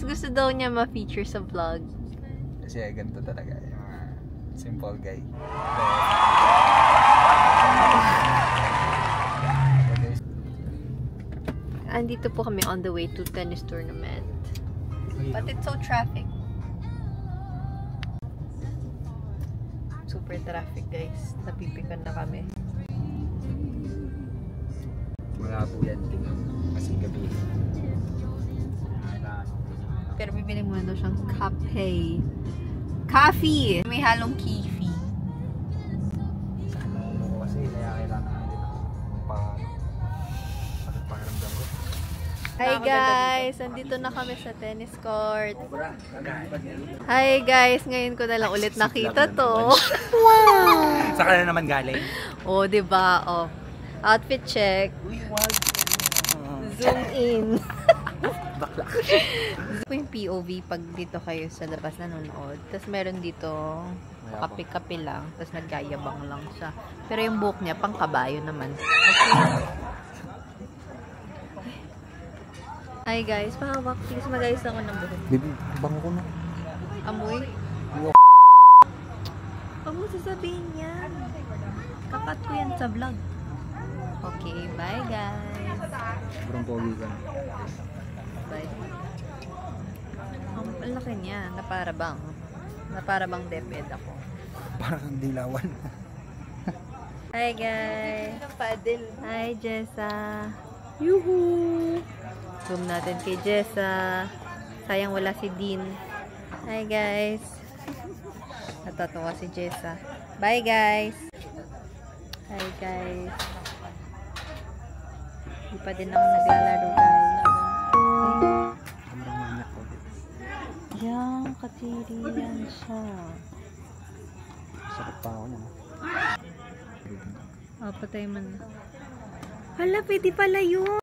gusto daw niya ma-feature sa vlog. Kasi ganito talaga yung mga simple guy. Andito po kami on the way to tennis tournament. But it's so traffic. Super traffic guys. Napipikan na kami. Wala po yan. Kasing gabi. Pero bibili mo na siyang cafe. Coffee! May halong kifi. Kasi kaya kailangan natin pakiramdam ko. Hi guys! Andito na kami sa tennis court. Hi guys! Ngayon ko na lang ulit nakita to. Wow! Saka na naman galing. Oh, diba? Oh. Outfit check. Zoom in. Bakla. Ito yung POV pag dito kayo sa labas nanonood. Tapos meron dito kape-kape lang. Tapos naggayabang lang siya. Pero yung buhok niya pang kabayo naman. Okay. Hi guys, pahawak. Please mag-ayos ako ng buhok. Bibi, bango ko na. Amoy? Huwag mo sasabihin yan. Kapat ko yan sa vlog. Okay, bye guys. Sobrang pogi ka. Bye. Ang laki niya. Na para bang deped ako. Parang kang dilawan. Hi guys. Hi Jessa. Yuhu. Zoom natin kay Jessa. Sayang wala si Dean. Hi guys. Natatawa si Jessa. Bye guys. Hi guys. Hindi pa din ako naglalaro guys. Yan, katirian siya. Sakit pa ako niya. Patay man. Hala, pwede pala yun.